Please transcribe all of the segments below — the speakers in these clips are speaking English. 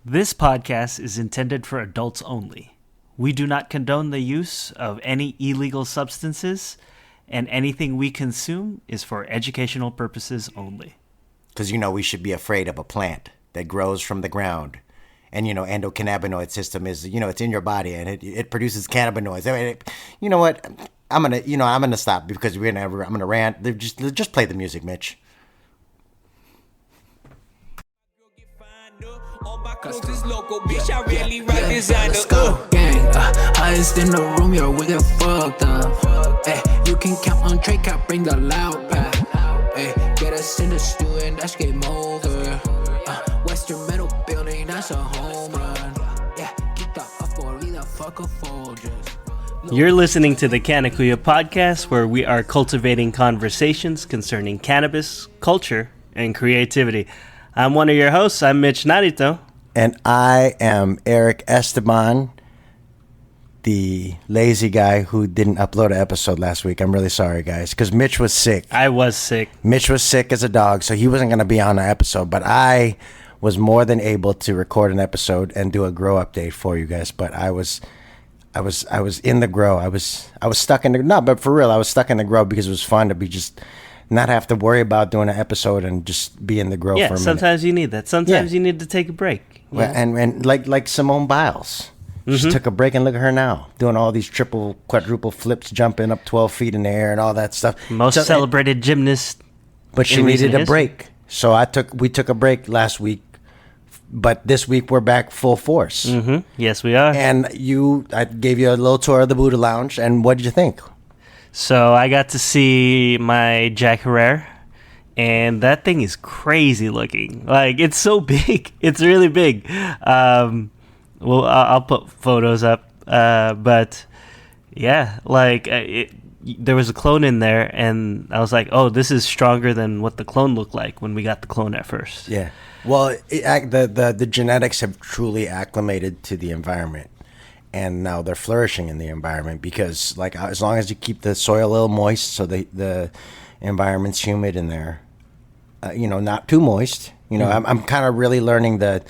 This podcast is intended for adults only. We do not condone the use of any illegal substances, and anything we consume is for educational purposes only. Because, we should be afraid of a plant that grows from the ground. And, endocannabinoid system is, it's in your body and it produces cannabinoids. I mean, you know what? I'm gonna stop because I'm gonna rant. Just play the music, Mitch. Let's go, gang. Highest in the room, yo, we get fucked up. Hey, you can count on Trey Cap, bring the loud pack. Hey, get us in the stew and that's game over. Western Metal Building, that's a home run. Yeah, keep the up or leave the fucker Folgers. You're listening to the Canna podcast, where we are cultivating conversations concerning cannabis, culture, and creativity. I'm one of your hosts. I'm Mitch Narito. And I am Eric Esteban, the lazy guy who didn't upload an episode last week. I'm really sorry, guys, because Mitch was sick. I was sick. Mitch was sick as a dog, so he wasn't going to be on the episode. But I was more than able to record an episode and do a grow update for you guys. But I was in the grow. I was stuck in the but for real, I was stuck in the grow because it was fun to be just not have to worry about doing an episode and just be in the grow for a minute. Sometimes you need that. Sometimes you need to take a break. Well, and like Simone Biles. She took a break, and look at her now, doing all these triple, quadruple flips, jumping up 12 feet in the air and all that stuff. Most celebrated gymnast. But she needed a break. So we took a break last week, but this week we're back full force. Mm-hmm. Yes, we are. And I gave you a little tour of the Buddha Lounge, and what did you think? So I got to see my Jack Herrera, and that thing is crazy looking. Like, it's so big. It's really big. Well, I'll put photos up. But yeah, like there was a clone in there, and I was like, oh, this is stronger than what the clone looked like when we got the clone at first. Yeah. Well, the genetics have truly acclimated to the environment. And now they're flourishing in the environment because, like, as long as you keep the soil a little moist, so the environment's humid in there, not too moist. I'm kind of really learning the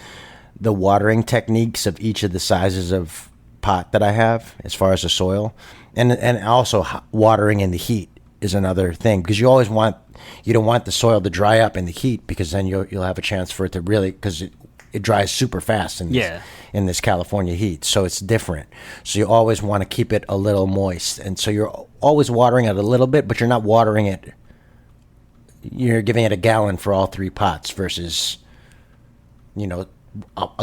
watering techniques of each of the sizes of pot that I have as far as the soil, and also watering in the heat is another thing, because you don't want the soil to dry up in the heat, because then you'll have a chance for it to really, because it dries super fast in this California heat, so it's different. So you always want to keep it a little moist, and so you're always watering it a little bit, but you're not watering it. You're giving it a gallon for all three pots versus, a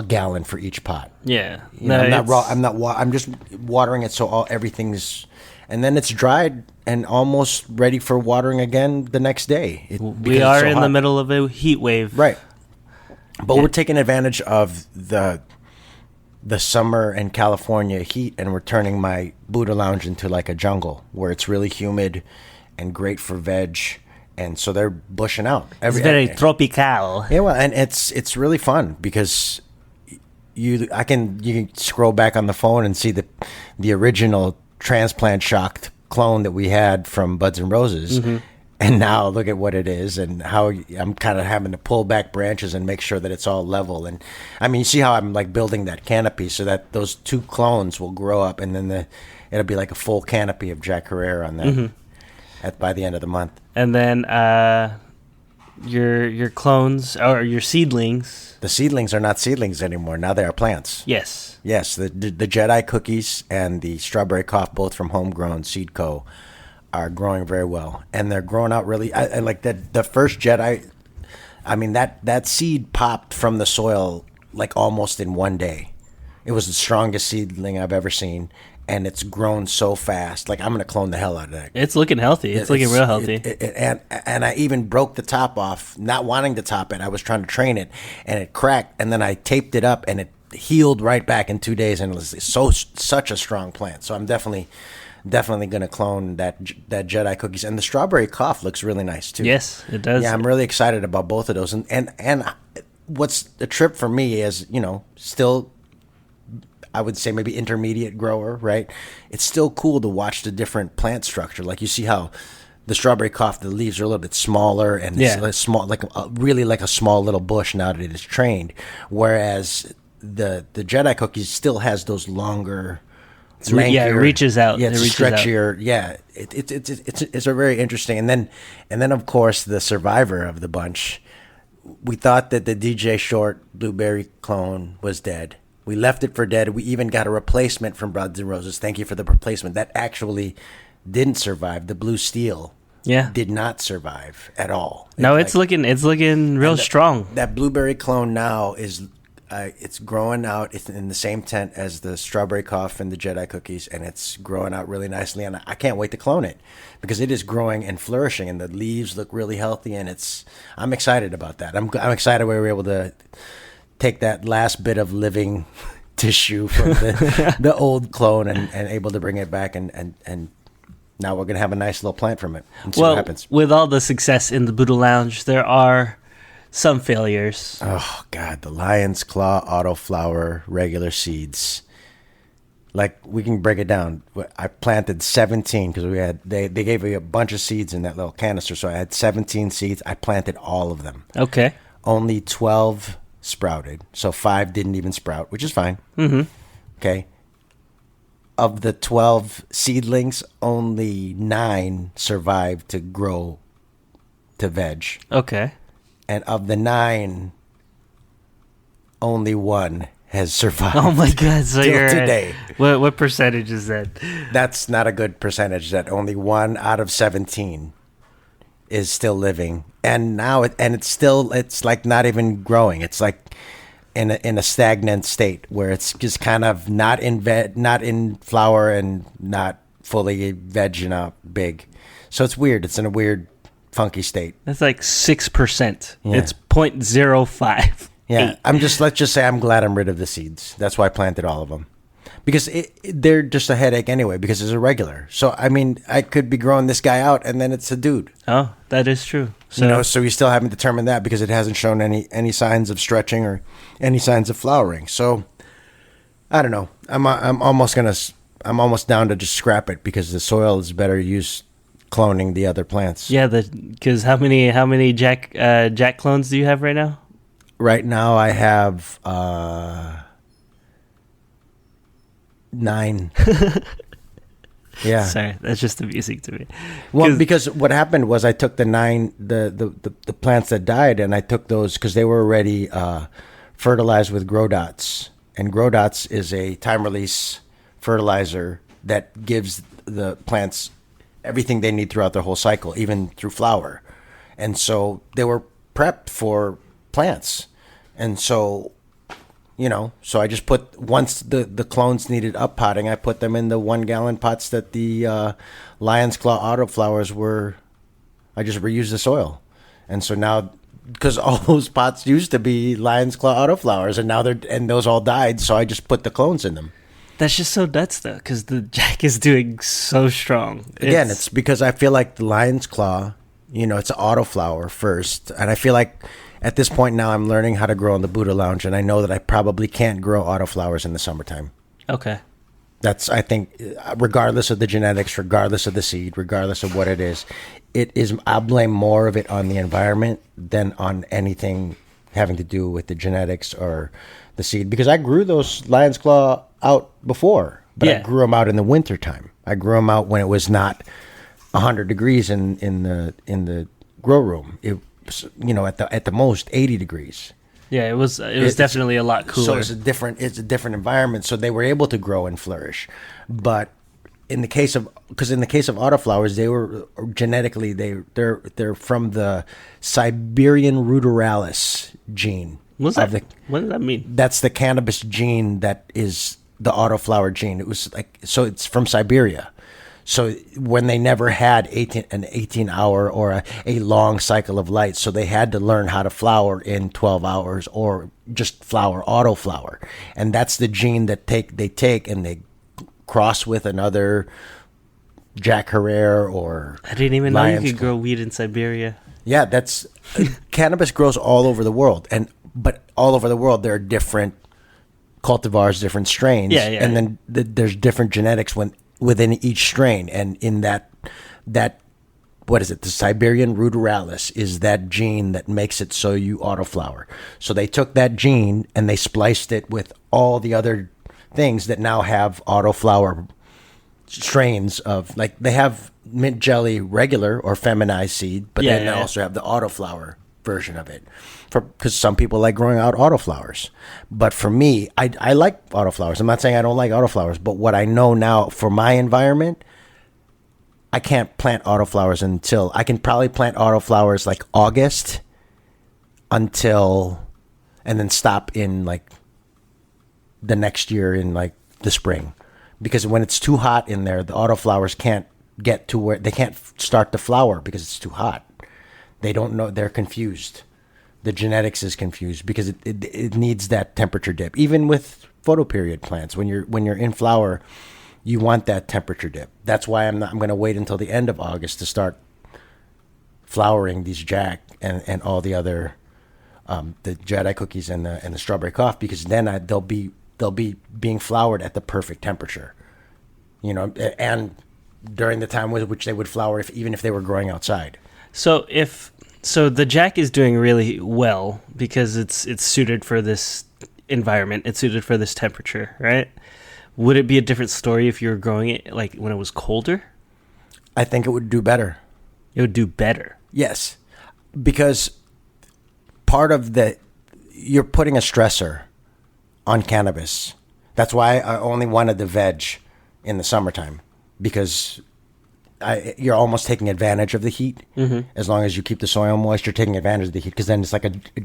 gallon for each pot. Yeah, I'm just watering it so everything's, and then it's dried and almost ready for watering again the next day. We are in the middle of a heat wave, right? But we're taking advantage of the summer and California heat, and we're turning my Buddha Lounge into like a jungle where it's really humid and great for veg, and so they're bushing out. It's very tropical. Yeah, well, and it's really fun because you can scroll back on the phone and see the original transplant shocked clone that we had from Buds and Roses. Mm-hmm. And now look at what it is, and how I'm kind of having to pull back branches and make sure that it's all level. And I mean, you see how I'm like building that canopy so that those two clones will grow up, and then it'll be like a full canopy of Jack Herrera on that by the end of the month. And then your clones or your seedlings. The seedlings are not seedlings anymore. Now they are plants. Yes. Yes. The Jedi cookies and the strawberry cough, both from Homegrown Seed Co., are growing very well, and they're growing out really. I like that. The first Jedi, I mean, that seed popped from the soil like almost in one day. It was the strongest seedling I've ever seen, and it's grown so fast. Like, I'm gonna clone the hell out of that. It's looking healthy. It's looking real healthy. And I even broke the top off, not wanting to top it. I was trying to train it, and it cracked, and then I taped it up, and it healed right back in 2 days, and it was such a strong plant. So I'm definitely going to clone that Jedi cookies. And the strawberry cough looks really nice too. Yes, it does. Yeah, I'm really excited about both of those. And what's the trip for me is, still, I would say maybe intermediate grower, right? It's still cool to watch the different plant structure. Like, you see how the strawberry cough, the leaves are a little bit smaller, and it's small, really like a small little bush now that it is trained. Whereas the Jedi cookies still has those longer, it reaches out. Yeah, it's It reaches out. stretchier. Yeah, it's a very interesting. And then of course the survivor of the bunch. We thought that the DJ Short blueberry clone was dead. We left it for dead. We even got a replacement from Buds and Roses. Thank you for the replacement. That actually didn't survive. The Blue Steel did not survive at all. No, it's looking real strong. That blueberry clone now is it's growing out. It's in the same tent as the strawberry cough and the Jedi cookies, and it's growing out really nicely. And I can't wait to clone it because it is growing and flourishing, and the leaves look really healthy. And I'm excited about that. I'm excited we were able to take that last bit of living tissue from the old clone and able to bring it back and now we're gonna have a nice little plant from it and see what happens. With all the success in the Buddha Lounge, there are some failures. Oh God, the Lion's Claw autoflower regular seeds. Like, we can break it down. I planted 17 because they gave me a bunch of seeds in that little canister, so I had 17 seeds. I planted all of them. Okay. Only 12 sprouted, so 5 didn't even sprout, which is fine. Mm-hmm. Okay. Of the 12 seedlings, only 9 survived to grow to veg. Okay. And of the 9, only 1 has survived. Oh my God! So till you're today. What percentage is that? That's not a good percentage. That only 1 out of 17 is still living, and now it's like not even growing. It's like in a stagnant state where it's just kind of not in flower and not fully vegging out big. So it's weird. It's in a weird, funky state. That's like 6%. Yeah. It's 0.05. Yeah, let's just say I'm glad I'm rid of the seeds. That's why I planted all of them. Because they're just a headache anyway, because it's irregular. So, I mean, I could be growing this guy out, and then it's a dude. Oh, that is true. So, So we still haven't determined that because it hasn't shown any signs of stretching or any signs of flowering. So, I don't know. I'm almost down to just scrap it because the soil is better used cloning the other plants. yeah, because how many Jack clones do you have right now? Right now I have 9. Yeah. Sorry, that's just amusing to me. Well, because what happened was I took the 9 the plants that died, and I took those because they were already fertilized with Grow Dots, and Grow Dots is a time release fertilizer that gives the plants everything they need throughout their whole cycle, even through flower. And so they were prepped for plants. And so, so I just put, once the clones needed up potting, I put them in the 1 gallon pots that the Lion's Claw autoflowers were. I just reused the soil. And so now, because all those pots used to be Lion's Claw autoflowers, and now those all died, so I just put the clones in them. That's just so nuts, though, because the Jack is doing so strong. Again, it's because I feel like the Lion's Claw, it's an autoflower first. And I feel like at this point now I'm learning how to grow in the Buddha Lounge, and I know that I probably can't grow autoflowers in the summertime. Okay. That's, I think, regardless of the genetics, regardless of the seed, regardless of what it is, I'll blame more of it on the environment than on anything having to do with the genetics or the seed. Because I grew those Lion's Claw out before, but I grew them out in the wintertime. I grew them out when it was not 100 degrees in the grow room. It was, at the most 80 degrees. Yeah, it was definitely a lot cooler. So it's a different environment. So they were able to grow and flourish. But in the case of autoflowers, they were genetically they're from the Siberian ruderalis gene. What's that? What does that mean? That's the cannabis gene that is the autoflower gene. It was so it's from Siberia. So when they never had an 18-hour or a long cycle of light, so they had to learn how to flower in 12 hours or just autoflower. And that's the gene that they take and they cross with another Jack Herrera or I didn't even know you could grow weed in Siberia. Yeah, that's cannabis grows all over the world, but all over the world there are different cultivars, different strains, and then there's different genetics within each strain, and in that what is it? The Siberian ruderalis is that gene that makes it so you autoflower. So they took that gene and they spliced it with all the other things that now have autoflower strains of, like, they have mint jelly regular or feminized seed, but then they also have the autoflower version of it, because some people like growing out autoflowers. But for me, I like autoflowers. I'm not saying I don't like autoflowers, but what I know now for my environment, I can't plant autoflowers until, I can probably plant autoflowers like August until, and then stop in like the next year in like the spring. Because when it's too hot in there, the autoflowers can't get to where, they can't start to flower because it's too hot. They don't know, they're confused. The genetics is confused because it needs that temperature dip. Even with photoperiod plants, when you're in flower, you want that temperature dip. That's why I'm going to wait until the end of August to start flowering these jack and all the other the Jedi cookies and the strawberry cough, because then they'll be being flowered at the perfect temperature, and during the time with which they would flower, even if they were growing outside. So the jack is doing really well because it's suited for this environment. It's suited for this temperature, right? Would it be a different story if you were growing it like when it was colder? I think it would do better. It would do better. Yes, because part of you're putting a stressor on cannabis. That's why I only wanted the veg in the summertime, because you're almost taking advantage of the heat. Mm-hmm. As long as you keep the soil moist, you're taking advantage of the heat, because then it's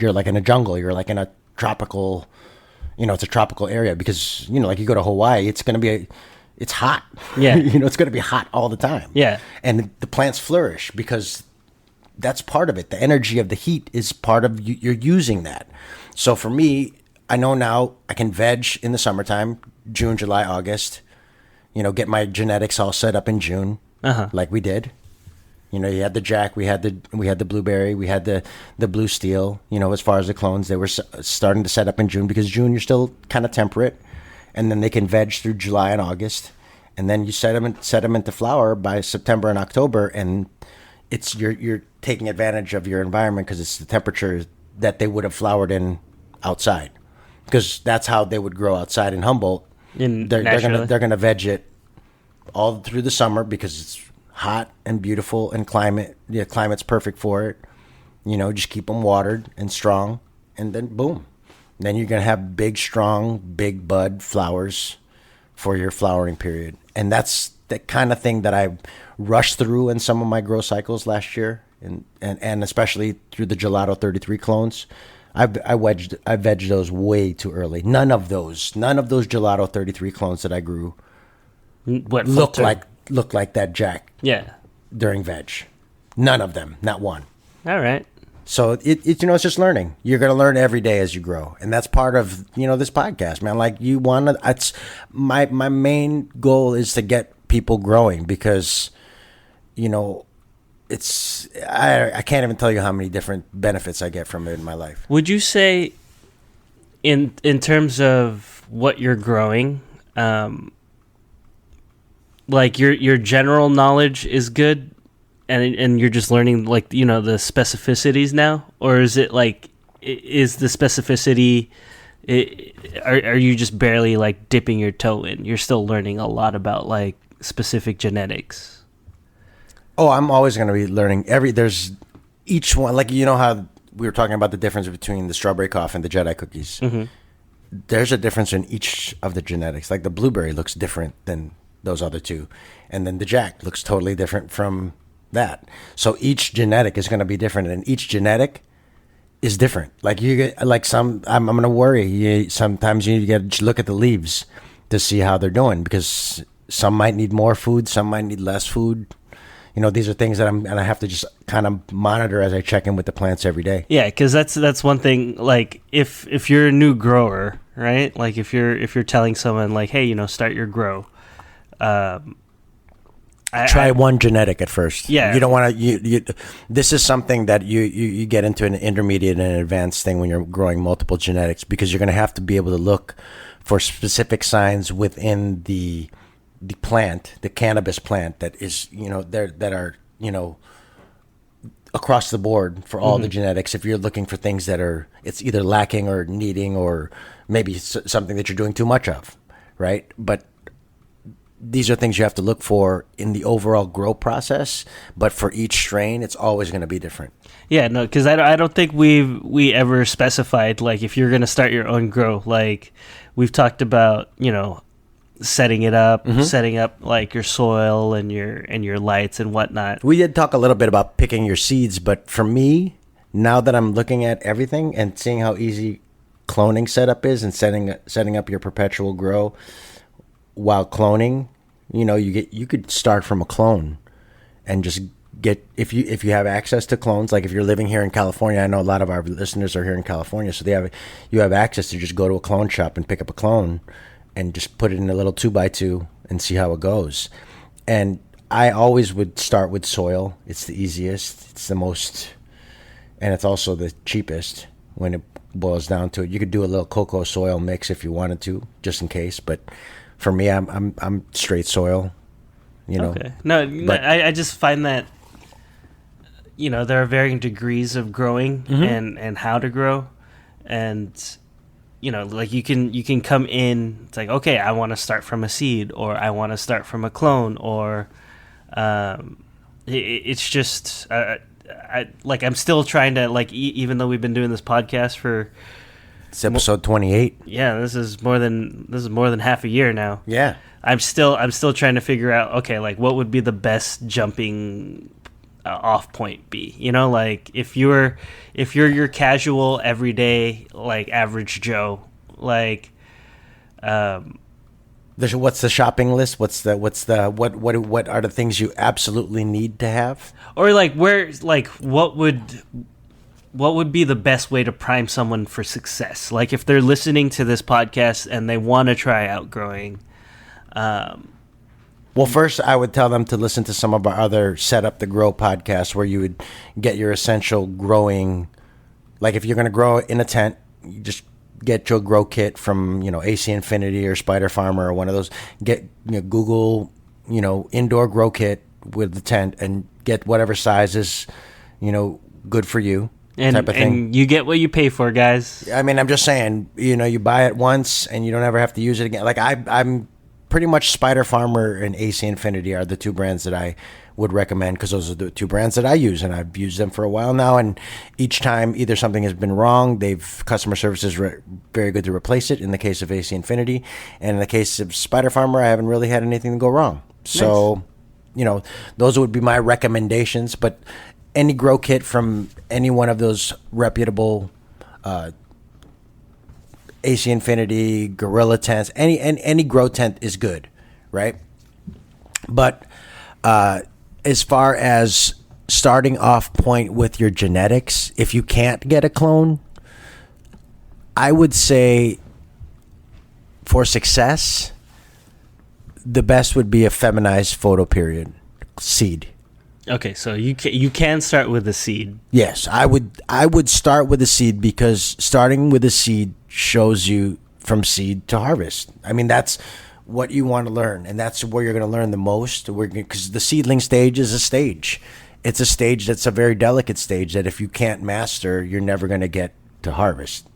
you're like in a jungle. You're like in a tropical, it's a tropical area, because, like you go to Hawaii, it's going to be, it's hot. Yeah. It's going to be hot all the time. Yeah. And the plants flourish because that's part of it. The energy of the heat is part of you're using that. So for me, I know now I can veg in the summertime, June, July, August, get my genetics all set up in June, like we did. You had the jack, we had the blueberry, we had the blue steel. As far as the clones, they were starting to set up in June, because June you're still kind of temperate, and then they can veg through July and August, and then you set them into flower by September and October, and it's you're taking advantage of your environment, because it's the temperature that they would have flowered in outside, because that's how they would grow outside in Humboldt. They're gonna veg it all through the summer because it's hot and beautiful, and climate's perfect for it. Just keep them watered and strong, and then boom, then you're gonna have big, strong, big bud flowers for your flowering period. And that's the kind of thing that I rushed through in some of my grow cycles last year, and especially through the Gelato 33 clones. I vegged those way too early. None of those Gelato 33 clones that I grew look like that jack. Yeah. During veg. None of them, not one. All right. So it's just learning. You're going to learn every day as you grow. And that's part of, this podcast, man. Like, it's my main goal is to get people growing, because, I can't even tell you how many different benefits I get from it in my life. Would you say in terms of what you're growing, like your general knowledge is good, and you're just learning like the specificities now, or is it like, is the specificity, are you just barely like dipping your toe in? You're still learning a lot about like specific genetics. Oh, I'm always going to be learning there's each one, like, how we were talking about the difference between the strawberry cough and the Jedi cookies. Mm-hmm. There's a difference in each of the genetics. Like the blueberry looks different than those other two, and then the jack looks totally different from that. So each genetic is going to be different, and each genetic is different. Like you get, like I'm going to worry. Sometimes you get to look at the leaves to see how they're doing, because some might need more food, some might need less food. These are things that I have to just kind of monitor as I check in with the plants every day. Yeah, because that's one thing. Like if you're a new grower, right? Like if you're telling someone like, hey, start your grow. Try one genetic at first. Yeah, you don't want to. This is something that you get into an intermediate and an advanced thing when you're growing multiple genetics, because you're going to have to be able to look for specific signs within the plant, the cannabis plant, that is, that are, across the board for all the genetics. If you're looking for things that are, it's either lacking or needing, or maybe something that you're doing too much of, right? But these are things you have to look for in the overall grow process. But for each strain, it's always going to be different. Yeah, no, because I don't think we ever specified, like, if you're gonna start your own grow. Like, we've talked about, setting it up, setting up like your soil and your lights and whatnot. We did talk a little bit about picking your seeds, but for me, now that I'm looking at everything and seeing how easy cloning setup is and setting up your perpetual grow while cloning, you could start from a clone and just get, if you have access to clones, like if you're living here in California, I know a lot of our listeners are here in California, so you have access to just go to a clone shop and pick up a clone and just put it in a little 2x2 and see how it goes. And I always would start with soil. It's the easiest, it's the most, and it's also the cheapest when it boils down to it. You could do a little cocoa soil mix if you wanted to, just in case, but for me, I'm straight soil. Okay. No, but I just find that there are varying degrees of growing and how to grow, and like you can come in. It's like, okay, I want to start from a seed, or I want to start from a clone, or it's just I'm still trying to even though we've been doing this podcast for. It's episode 28. Yeah, this is more than half a year now. Yeah. I'm still trying to figure out, okay, like what would be the best jumping off point be? Like if you're your casual everyday like average Joe, like what's the shopping list? What are the things you absolutely need to have? Or what would be the best way to prime someone for success? Like if they're listening to this podcast and they want to try out growing. Well, first I would tell them to listen to some of our other Set Up the Grow podcasts where you would get your essential growing. Like if you're going to grow in a tent, you just get your grow kit from, AC Infinity or Spider Farmer or one of those. Get Google, indoor grow kit with the tent and get whatever size is, good for you. Type of thing. And you get what you pay for, guys. I mean, I'm just saying, you buy it once and you don't ever have to use it again. Like I'm pretty much Spider Farmer and AC Infinity are the two brands that I would recommend, because those are the two brands that I use, and I've used them for a while now. And each time either something has been wrong, customer service is very good to replace it. In the case of AC Infinity, and in the case of Spider Farmer, I haven't really had anything to go wrong. So, nice. Those would be my recommendations. But any grow kit from any one of those reputable AC Infinity, Gorilla tents, any grow tent is good, right? But as far as starting off point with your genetics, if you can't get a clone, I would say for success, the best would be a feminized photoperiod seed. Okay, so you can start with a seed. Yes, I would start with a seed, because starting with a seed shows you from seed to harvest. I mean, that's what you want to learn, and that's where you're going to learn the most. Because the seedling stage is a stage. It's a stage that's a very delicate stage that if you can't master, you're never going to get to harvest.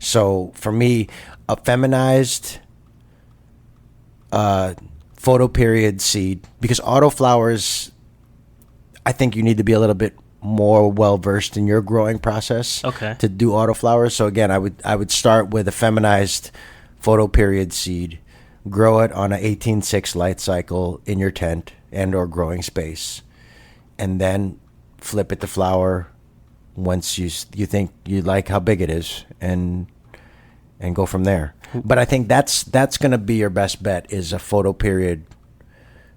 So for me, a feminized photoperiod seed, because autoflowers, I think you need to be a little bit more well versed in your growing process to do autoflowers. So again, I would start with a feminized photoperiod seed, grow it on an 18-6 light cycle in your tent and or growing space, and then flip it to flower once you think you like how big it is, and go from there. But I think that's going to be your best bet, is a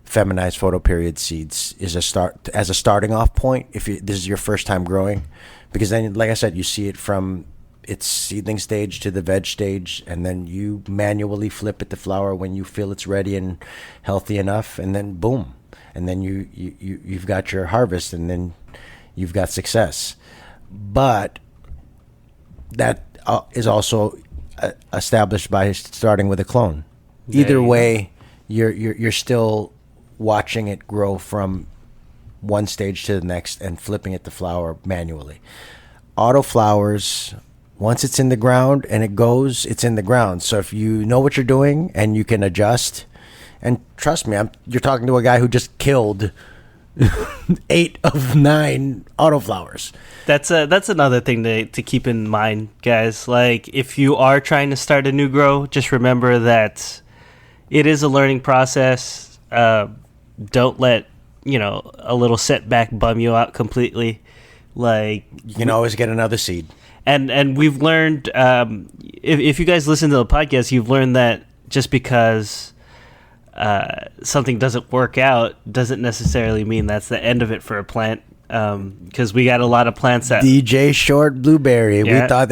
feminized photoperiod seeds as a starting off point if this is your first time growing, because then, like I said, you see it from its seedling stage to the veg stage, and then you manually flip it to flower when you feel it's ready and healthy enough, and then boom, and then you've got your harvest, and then you've got success. But that is also established by starting with a clone. Either way, you're still watching it grow from one stage to the next and flipping it to flower manually. Auto flowers, once it's in the ground and it goes, it's in the ground. So if you know what you're doing and you can adjust, and trust me, you're talking to a guy who just killed 8 of 9 autoflowers. That's another thing to keep in mind, guys. Like, if you are trying to start a new grow, just remember that it is a learning process. Don't let a little setback bum you out completely. Like, you can always get another seed. And we've learned, if you guys listen to the podcast, you've learned that just because something doesn't work out doesn't necessarily mean that's the end of it for a plant. Because we got a lot of plants that DJ Short Blueberry. Yeah. We thought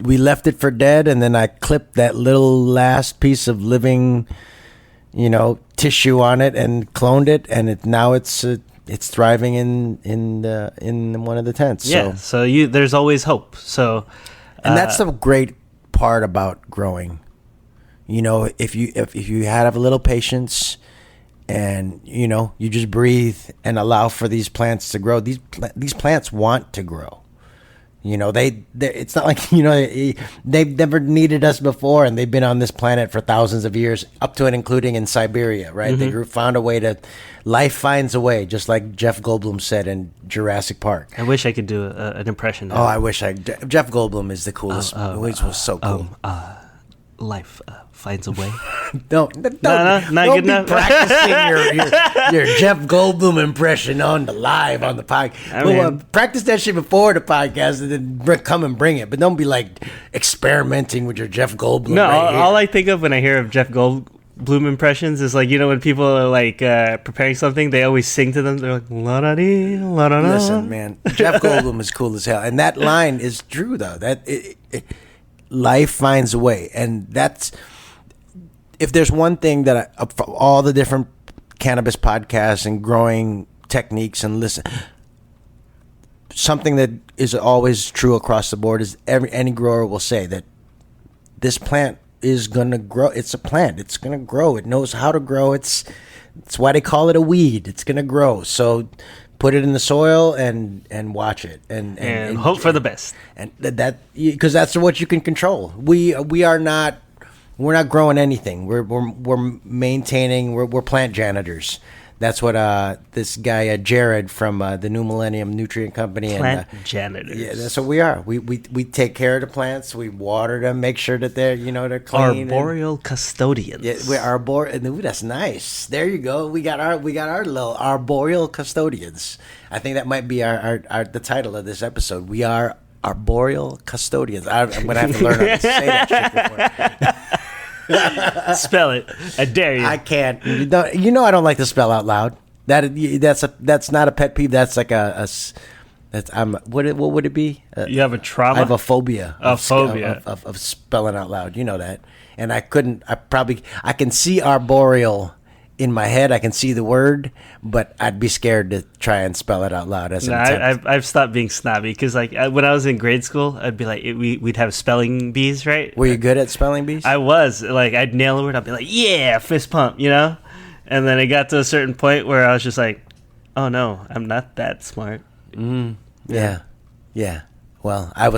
we left it for dead, and then I clipped that little last piece of living, tissue on it and cloned it, and now it's thriving in one of the tents. Yeah. So there's always hope. So, and that's the great part about growing. If you have a little patience, and you just breathe and allow for these plants to grow. These plants want to grow. It's not like they've never needed us before, and they've been on this planet for thousands of years, up to and including in Siberia, right? Mm-hmm. They found a way life finds a way, just like Jeff Goldblum said in Jurassic Park. I wish I could do an impression. Oh, I wish Jeff Goldblum is the coolest. He was so cool. Life finds a way. Don't not be good enough. practicing your Jeff Goldblum impression on the live on the podcast. Practice that shit before the podcast and then come and bring it. But don't be like experimenting with your Jeff Goldblum. No, right all I think of when I hear of Jeff Goldblum impressions is like, when people are like preparing something, they always sing to them. They're like, la da dee, la da da. Listen, man, Jeff Goldblum is cool as hell, and that line is true though. Life finds a way, and that's. If there's one thing that for all the different cannabis podcasts and growing techniques and something that is always true across the board is any grower will say that this plant is going to grow. It's a plant. It's going to grow. It knows how to grow. It's why they call it a weed. It's going to grow. So put it in the soil and watch it and hope for the best. And that because that's what you can control. We're not growing anything. We're maintaining. We're plant janitors. That's what this guy Jared from the New Millennium Nutrient Company Plant janitors. Yeah, that's what we are. We take care of the plants. We water them, make sure that they're clean. Arboreal custodians. Yeah, we're arboreal. Ooh, that's nice. There you go. We got our little arboreal custodians. I think that might be our the title of this episode. We are arboreal custodians. I'm gonna have to learn how to say that shit before. Spell it. I dare you. I can't. I don't like to spell out loud. That's not a pet peeve. That's like what would it be? You have a trauma? I have a phobia. Of spelling out loud. You know that. And I can see arboreal in my head. I can see the word, but I'd be scared to try and spell it out loud as an attempt. I've stopped being snobby because when I was in grade school, I'd be like, we'd have spelling bees, right? Were you good at spelling bees? I was. Like, I'd nail a word. I'd be like, yeah, fist pump, And then it got to a certain point where I was just like, oh no, I'm not that smart. Yeah. Well, I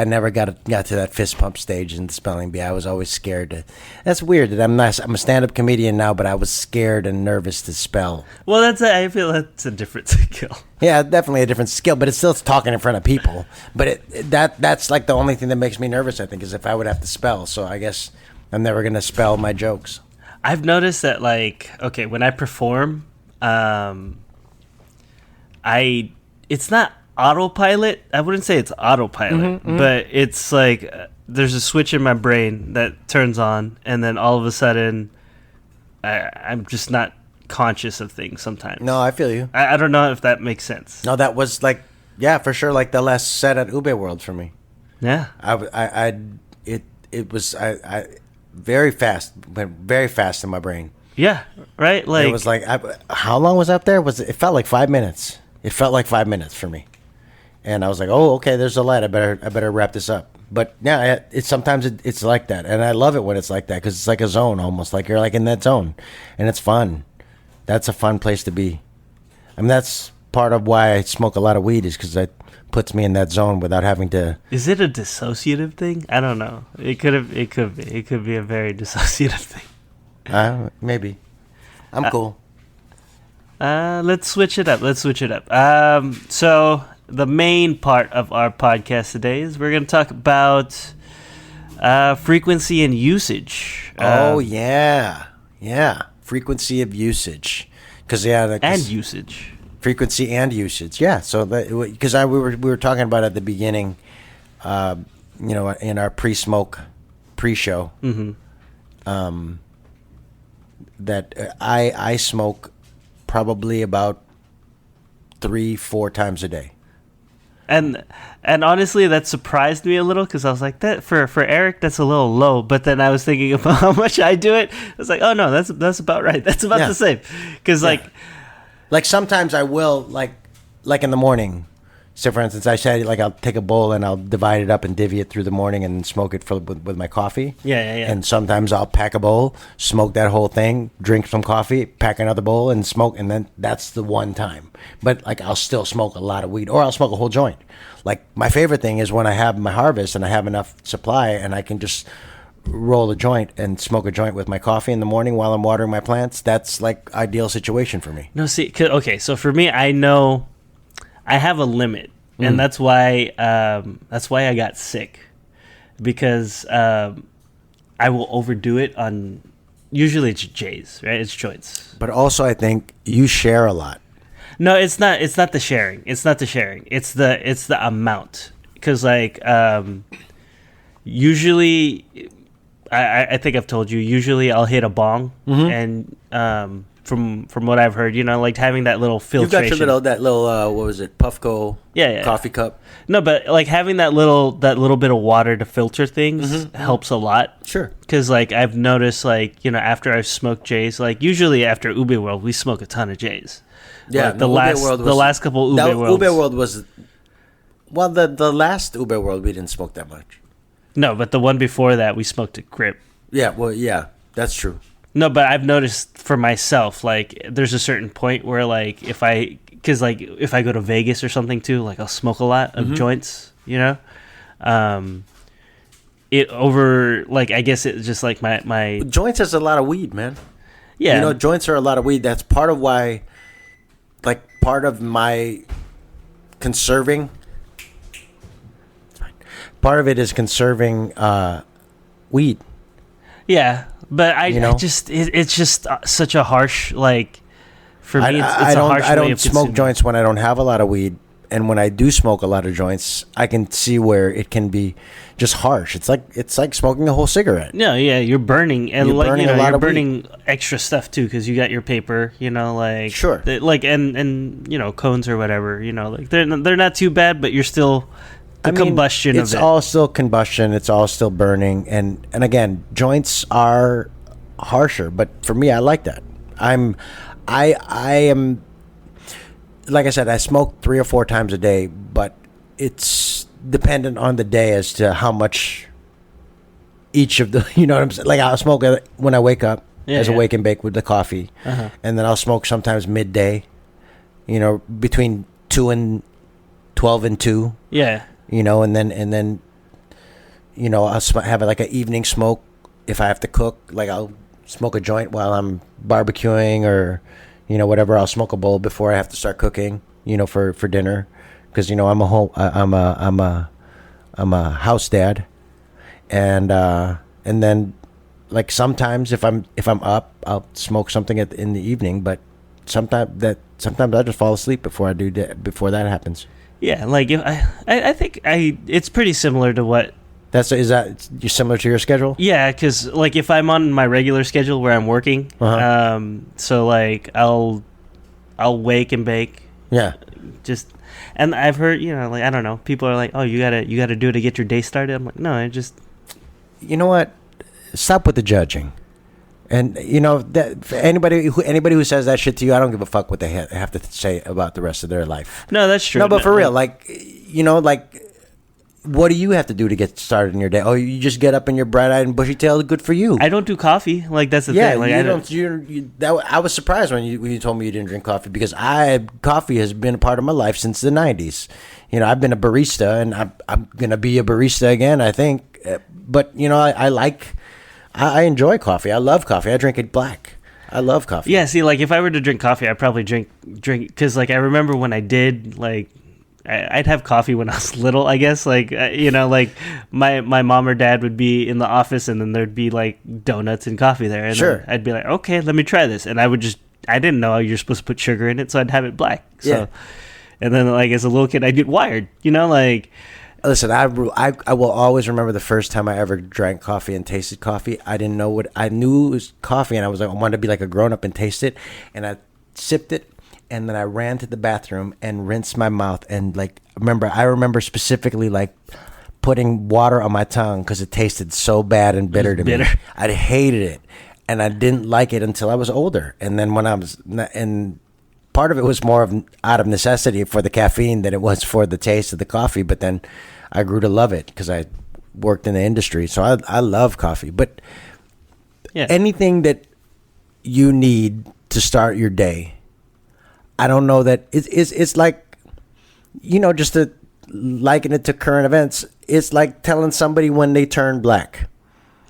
never got to that fist pump stage in the spelling bee. I was always scared that's weird that I'm a stand-up comedian now, but I was scared and nervous to spell. Well, I feel that's a different skill. Yeah, definitely a different skill, but it's still talking in front of people. But that's like the only thing that makes me nervous, I think, is if I would have to spell. So I guess I'm never going to spell my jokes. I've noticed that, when I perform, it's not autopilot. I wouldn't say it's autopilot, but it's like there's a switch in my brain that turns on, and then all of a sudden I'm just not conscious of things sometimes. No, I feel you. I don't know if that makes sense. No, that was for sure, like the last set at Ube World for me. Yeah. It was very fast, went very fast in my brain. Yeah, right? It was how long was I up there? It felt like 5 minutes. It felt like 5 minutes for me. And I was like, oh, okay, there's a light. I better wrap this up. But yeah, sometimes it's like that. And I love it when it's like that because it's like a zone almost. Like you're like in that zone. And it's fun. That's a fun place to be. I mean, that's part of why I smoke a lot of weed is because it puts me in that zone without having to. Is it a dissociative thing? I don't know. It could be a very dissociative thing. Maybe. I'm cool. Let's switch it up. So the main part of our podcast today is we're going to talk about frequency and usage. Yeah. Frequency of usage. And usage. Frequency and usage. Yeah. So because we were talking about at the beginning, in our pre-show, that I smoke probably about 3-4 times a day. And honestly, that surprised me a little because I was like, that for Eric, that's a little low. But then I was thinking about how much I do it. I was like, oh no, that's about right. That's about the same. Because like sometimes I will like in the morning. So for instance, I said I'll take a bowl and I'll divide it up and divvy it through the morning and smoke it with my coffee. Yeah. And sometimes I'll pack a bowl, smoke that whole thing, drink some coffee, pack another bowl and smoke, and then that's the one time. But I'll still smoke a lot of weed, or I'll smoke a whole joint. Like my favorite thing is when I have my harvest and I have enough supply and I can just roll a joint and smoke a joint with my coffee in the morning while I'm watering my plants. That's ideal situation for me. No, see, okay, so for me, I know I have a limit, and that's why I got sick, because I will overdo it on. Usually it's J's, right? It's joints. But also, I think you share a lot. No, it's not. It's not the sharing. It's the amount. Because usually, I think I've told you. Usually, I'll hit a bong, and from what I've heard, having that little filtration. You've got that little what was it, Puffco? Coffee cup. No, but having that little bit of water to filter things helps a lot. Sure. Because I've noticed after I've smoked J's, usually after Ube World, we smoke a ton of J's. Yeah, the last couple Ube Worlds. Ube World was the last Ube World we didn't smoke that much. No, but the one before that we smoked a grip. Yeah, that's true. No, but I've noticed for myself, there's a certain point where if I go to Vegas or something too, I'll smoke a lot of joints, I guess it's just my joints has a lot of weed, man. Yeah. Joints are a lot of weed. That's part of why, part of my conserving. Part of it is conserving weed. Yeah, but it's just such a harsh for me. It's a harsh way I don't of smoke consuming. joints when I don't have a lot of weed, and when I do smoke a lot of joints, I can see where it can be just harsh. It's like smoking a whole cigarette. No, yeah, you're burning, and you're burning extra stuff too because you got your paper, Sure. And cones or whatever, they're not too bad, but you're still. Combustion of it. It's all still combustion. It's all still burning. And again, joints are harsher. But for me, I like that. I am, like I said, I smoke 3 or 4 times a day. But it's dependent on the day as to how much each of the, you know what I'm saying? I'll smoke when I wake up as a wake and bake with the coffee. And then I'll smoke sometimes midday, between 2 and 12 and 2. Yeah. And then I'll have an evening smoke if I have to cook. I'll smoke a joint while I'm barbecuing or, whatever. I'll smoke a bowl before I have to start cooking, for dinner, because I'm a house dad, and then sometimes if I'm up, I'll smoke something in the evening, but sometimes I just fall asleep before that happens. Yeah, I think it's pretty similar to what. Is that you're similar to your schedule? Yeah, because if I'm on my regular schedule where I'm working, so I'll wake and bake. Yeah. And I've heard I don't know, people are like, oh, you gotta do it to get your day started. I'm like, no, I just. You know what? Stop with the judging. And that for anybody who says that shit to you, I don't give a fuck what they have to say about the rest of their life. No, that's true. No, but for real, what do you have to do to get started in your day? Oh, you just get up and you're bright-eyed and bushy-tailed. Good for you. I don't do coffee. Like, that's the thing. Like, I was surprised when you told me you didn't drink coffee, because coffee has been a part of my life since the 90s. You know, I've been a barista, and I'm gonna be a barista again, I think. But you know, I enjoy coffee. I love coffee. I drink it black. I love coffee. Yeah. See, like, if I were to drink coffee, I'd probably drink because, like, I remember when I did, like, I'd have coffee when I was little, I guess. Like, you know, like my mom or dad would be in the office, and then there'd be like donuts and coffee there. And sure. then I'd be like, okay, let me try this. And I didn't know you're supposed to put sugar in it, so I'd have it black. So, yeah. And then, like, as a little kid, I'd get wired, you know, like. Listen, I will always remember the first time I ever drank coffee and tasted coffee. I didn't know I knew it was coffee, and I was like, I wanted to be like a grown up and taste it. And I sipped it. And then I ran to the bathroom and rinsed my mouth. And like, I remember specifically like putting water on my tongue because it tasted so bad and bitter to me. I hated it, and I didn't like it until I was older. And then and part of it was more out of necessity for the caffeine than it was for the taste of the coffee. But then I grew to love it because I worked in the industry. So I love coffee. But anything that you need to start your day, I don't know that it's like, you know, just to liken it to current events, it's like telling somebody when they turn black.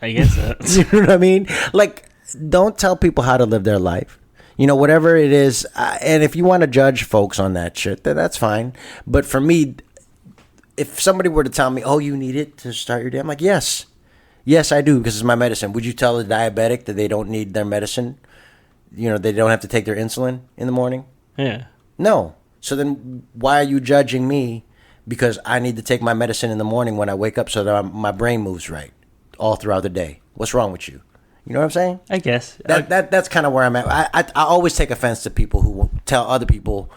I guess so. You know what I mean? Like, don't tell people how to live their life. You know, whatever it is. And if you want to judge folks on that shit, then that's fine. But for me, if somebody were to tell me, oh, you need it to start your day, I'm like, yes. Yes, I do, because it's my medicine. Would you tell a diabetic that they don't need their medicine? You know, they don't have to take their insulin in the morning? Yeah. No. So then why are you judging me because I need to take my medicine in the morning when I wake up so that my brain moves right all throughout the day? What's wrong with you? You know what I'm saying? I guess. That's kind of where I'm at. I always take offense to people who tell other people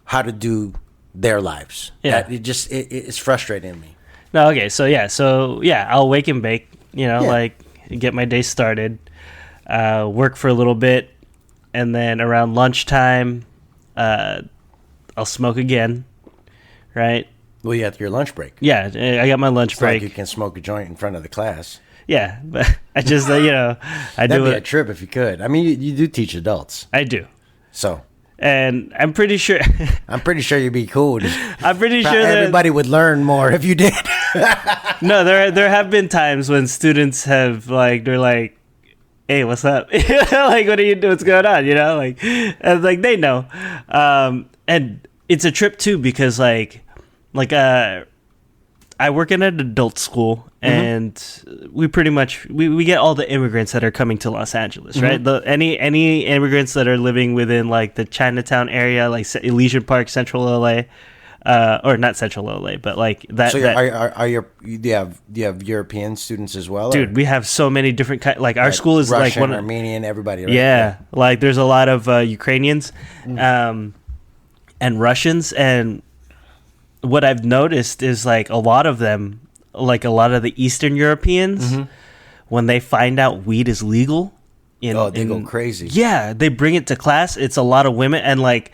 how to do their lives. Yeah. It's frustrating me. No, okay. So I'll wake and bake, you know, like get my day started, work for a little bit, and then around lunchtime, I'll smoke again, right? Well, you have your lunch break. Yeah, I got my lunch break. Like you can smoke a joint in front of the class. Yeah, but I just, you know, That'd be a trip if you could. I mean, you do teach adults. I do. So. And I'm pretty sure. you'd be cool. I'm pretty sure that everybody would learn more if you did. No, there have been times when students have they're like, hey, what's up? Like, what are you doing? What's going on? You know, like, and like they know. And it's a trip too because I work in an adult school, and we pretty much we get all the immigrants that are coming to Los Angeles, right? Any immigrants that are living within like the Chinatown area, like Elysian Park, Central LA, or not Central LA, but like that. So do you have European students as well? Dude, we have so many different kinds. Like our school is Russian, like Armenian, everybody. Right? Yeah, like there's a lot of Ukrainians, and Russians, and what I've noticed is like a lot of them, like a lot of the Eastern Europeans, when they find out weed is legal, they go crazy. Yeah, they bring it to class. It's a lot of women, and like,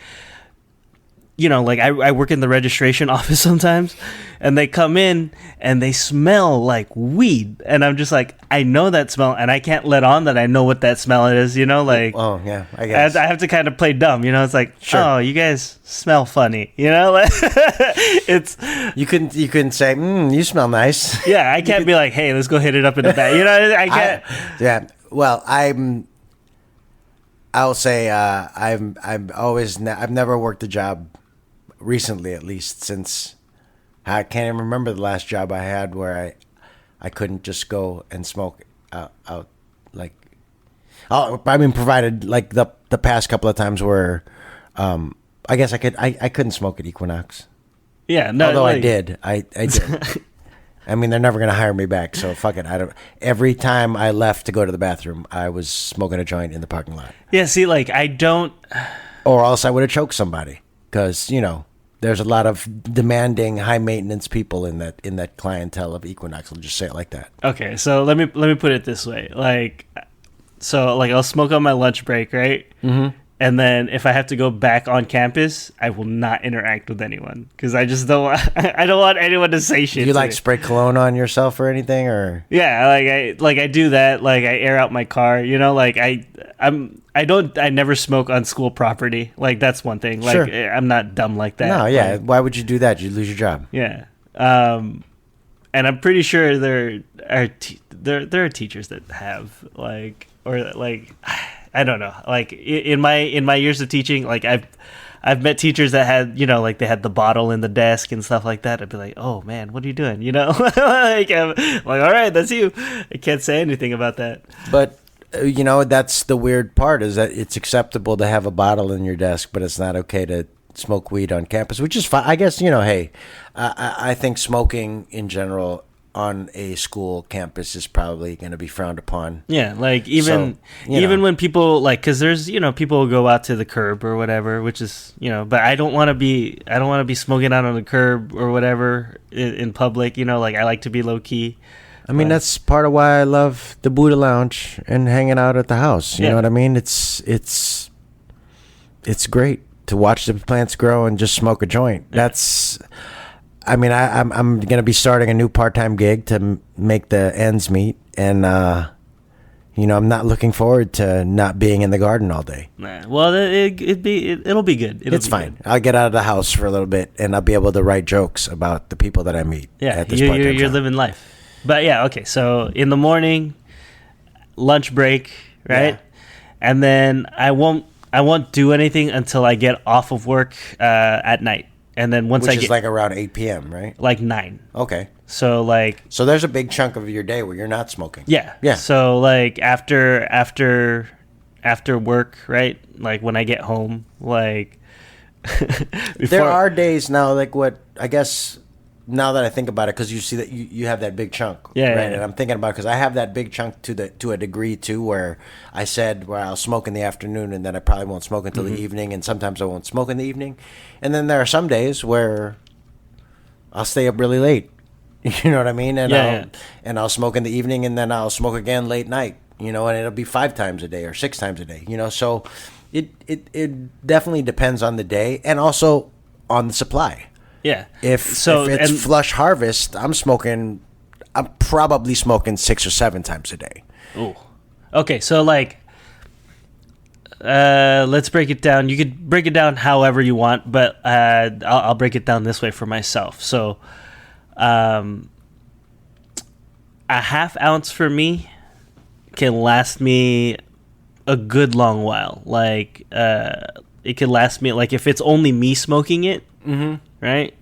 you know, like I work in the registration office sometimes, and they come in and they smell like weed, and I'm just like, I know that smell, and I can't let on that I know what that smell is, you know, like. Oh yeah, I guess I have to kind of play dumb, you know. It's like, sure. Oh, you guys smell funny, you know. Like, it's you couldn't say, you smell nice. Yeah, I can't be like, hey, let's go hit it up in the back, you know. I can't. Well, I'll say I've never worked a job. Recently, at least, since I can't even remember the last job I had where I couldn't just go and smoke out like. Oh, I mean, provided like the past couple of times where, I guess I couldn't smoke at Equinox. Yeah, no. Although I did. I did. I mean, they're never gonna hire me back, so fuck it. Every time I left to go to the bathroom, I was smoking a joint in the parking lot. Yeah, see, like I don't. Or else I would have choked somebody. Because, you know, there's a lot of demanding, high maintenance people in that clientele of Equinox. I'll just say it like that. Okay, so let me put it this way. Like, so like I'll smoke on my lunch break, right? And then if I have to go back on campus, I will not interact with anyone because I just don't. I don't want anyone to say shit. Do you to like me. spray cologne on yourself or anything, or? Yeah, I do that. Like I air out my car. You know, like I never smoke on school property. Like that's one thing. Like Sure. I'm not dumb like that. No, yeah. Like, Why would you do that? You'd lose your job. yeah. And I'm pretty sure there are teachers that have like or like. I don't know. Like in my years of teaching, like I've met teachers that had, you know, like they had the bottle in the desk and stuff like that. I'd be like, oh man, what are you doing? You know, like I'm like, all right, that's you. I can't say anything about that. But you know, that's the weird part is that it's acceptable to have a bottle in your desk, but it's not okay to smoke weed on campus, which is fine. I guess, you know, hey, I think smoking in general on a school campus is probably going to be frowned upon. Yeah, like even when people like, because there's, you know, people will go out to the curb or whatever, which is, you know, but I don't want to be smoking out on the curb or whatever in public. You know, like I like to be low key. I mean, that's part of why I love the Buddha Lounge and hanging out at the house. You know what I mean? It's great to watch the plants grow and just smoke a joint. That's. I mean, I'm going to be starting a new part-time gig to make the ends meet, and you know, I'm not looking forward to not being in the garden all day. Nah, well, it'll be good. It's fine. Good. I'll get out of the house for a little bit, and I'll be able to write jokes about the people that I meet. Yeah, at this you're living life. But yeah, okay. So in the morning, lunch break, right? Yeah. And then I won't do anything until I get off of work at night. And then once Which is like around 8 p.m., right? Like 9. Okay. So there's a big chunk of your day where you're not smoking. Yeah. Yeah. So like after work, right? Like when I get home, like there are days now, like what I guess now that I think about it, because you see that you have that big chunk, yeah, right? Yeah. And I'm thinking about because I have that big chunk to a degree too, where I said where I'll smoke in the afternoon and then I probably won't smoke until the evening, and sometimes I won't smoke in the evening, and then there are some days where I'll stay up really late, you know what I mean? And I'll smoke in the evening, and then I'll smoke again late night, you know, and it'll be 5 times a day or 6 times a day, you know. So it definitely depends on the day and also on the supply. Yeah. If it's flush harvest, I'm probably smoking 6 or 7 times a day. Ooh. Okay, so like let's break it down. You could break it down however you want, but I'll break it down this way for myself. So a half ounce for me can last me a good long while. Like it could last me, like if it's only me smoking it, right?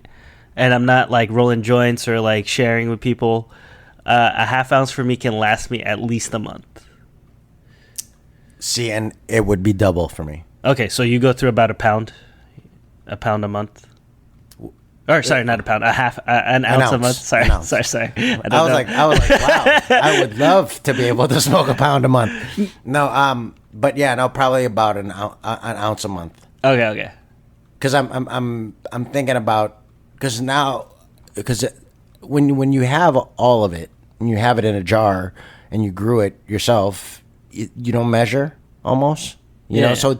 And I'm not like rolling joints or like sharing with people. A half ounce for me can last me at least a month. See, and it would be double for me. Okay, so you go through about a pound a month. Or sorry, not a pound, an ounce a month. Sorry. I was like, wow, I would love to be able to smoke a pound a month. No, but yeah, no, probably about an ounce a month. Okay. Because I'm thinking about because when you have all of it and you have it in a jar and you grew it yourself, you don't measure almost. You know, so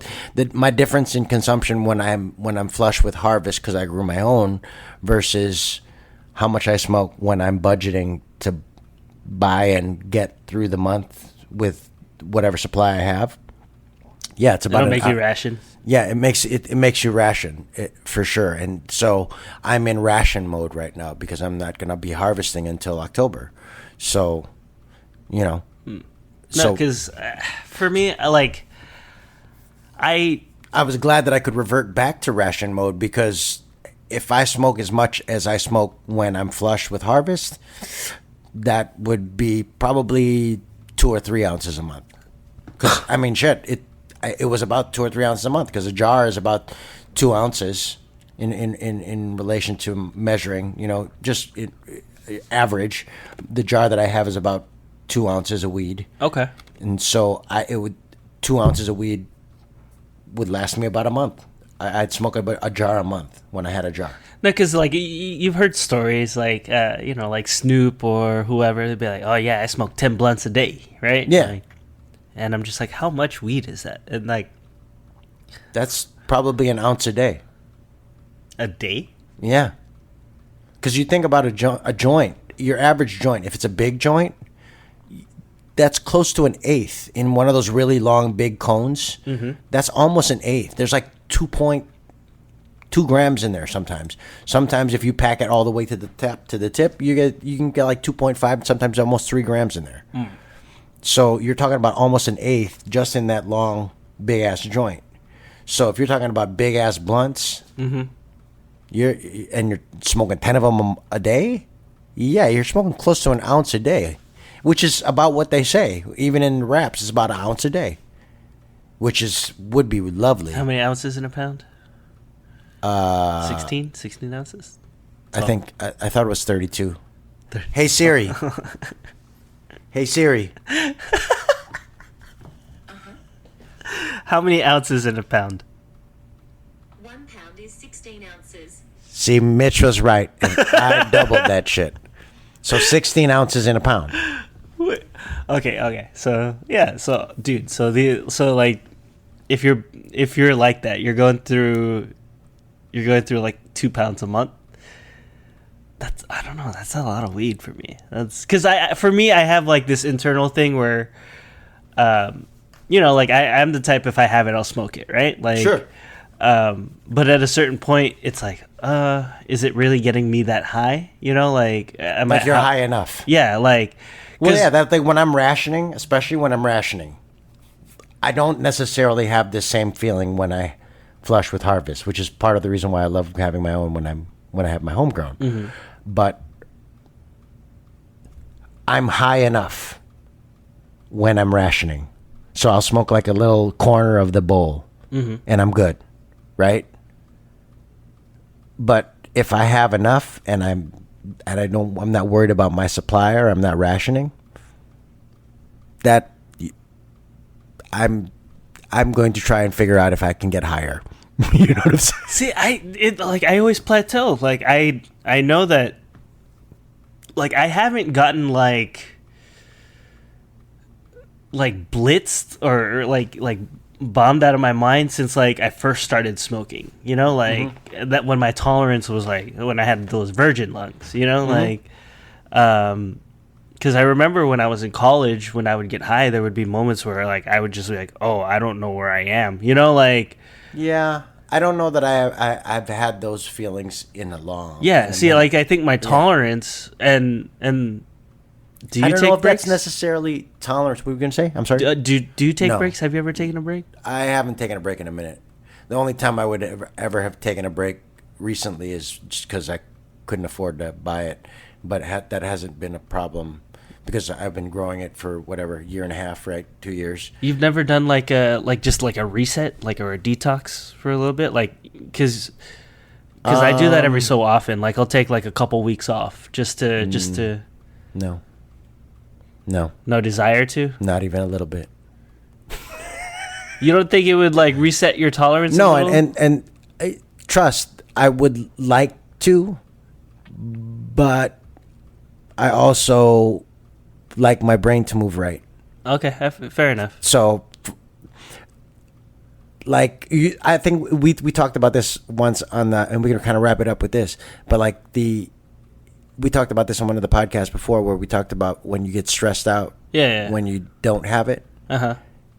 my difference in consumption when I'm flush with harvest because I grew my own versus how much I smoke when I'm budgeting to buy and get through the month with whatever supply I have. Yeah, it's about. It'll make you ration. Yeah, it makes you ration for sure, and so I'm in ration mode right now because I'm not gonna be harvesting until October. So, you know, no, because for me, like. I was glad that I could revert back to ration mode because if I smoke as much as I smoke when I'm flush with harvest, that would be probably 2 or 3 ounces a month. Because I mean, shit, it was about 2 or 3 ounces a month because a jar is about 2 ounces in relation to measuring. You know, just average. The jar that I have is about 2 ounces of weed. Okay, and so 2 ounces of weed would last me about a month. I'd smoke about a jar a month when I had a jar. No, because like you've heard stories like you know, like Snoop or whoever, they'd be like, oh yeah, I smoke 10 blunts a day, right? Yeah. Like, and I'm just like, how much weed is that? And like That's probably an ounce a day. A day? Yeah. Because you think about a joint, your average joint, if it's a big joint, that's close to an eighth in one of those really long, big cones. Mm-hmm. That's almost an eighth. There's like 2.2 grams in there sometimes. Sometimes if you pack it all the way to the tip, you can get like 2.5, sometimes almost 3 grams in there. Mm. So you're talking about almost an eighth just in that long, big-ass joint. So if you're talking about big-ass blunts, mm-hmm. you're smoking 10 of them a day, yeah, you're smoking close to an ounce a day. Which is about what they say. Even in wraps, it's about an ounce a day. Which would be lovely. How many ounces in a pound? 16 ounces? 12. I thought it was 32. Hey Siri. Hey Siri. How many ounces in a pound? 1 pound is 16 ounces. See, Mitch was right. And I doubled that shit. So 16 ounces in a pound. Okay. So yeah. So dude. So like, if you're like that, you're going through like 2 pounds a month. I don't know. That's a lot of weed for me. That's because for me, I have like this internal thing where, like I'm the type, if I have it, I'll smoke it. Right. Like, sure. But at a certain point, it's like, is it really getting me that high? Like, am you're high enough? Yeah, like. Well, yeah, that thing when I'm rationing, especially when I'm rationing, I don't necessarily have the same feeling when I flush with harvest, which is part of the reason why I love having my own when I have my homegrown. Mm-hmm. But I'm high enough when I'm rationing, so I'll smoke like a little corner of the bowl, mm-hmm. and I'm good, right? But if I have enough I'm not worried about my supplier, I'm not rationing, that I'm going to try and figure out if I can get higher. You know what I'm saying? See, I always plateau. Like I know that, like, I haven't gotten like blitzed or like bombed out of my mind since like I first started smoking, mm-hmm. that when my tolerance was like when I had those virgin lungs, mm-hmm. Because I remember when I was in college, when I would get high, there would be moments where like I would just be like, oh, I don't know where I am, Yeah, I don't know that I've had those feelings in a long. Yeah, see, like I think my tolerance and do you I don't take know if breaks? that's necessarily tolerance. What were you going to say? I'm sorry. Do you take No. breaks? Have you ever taken a break? I haven't taken a break in a minute. The only time I would ever have taken a break recently is just because I couldn't afford to buy it. But that hasn't been a problem because I've been growing it for whatever, year and a half, right? 2 years. You've never done like a reset, or a detox for a little bit, because I do that every so often. Like I'll take like a couple weeks off just to. No desire to. Not even a little bit. You don't think it would like reset your tolerance? No, and I trust. I would like to, but I also like my brain to move right. Okay, fair enough. So, I think we talked about this once on the, and we're gonna kind of wrap it up with this. But we talked about this on one of the podcasts before, where we talked about when you get stressed out, when you don't have it,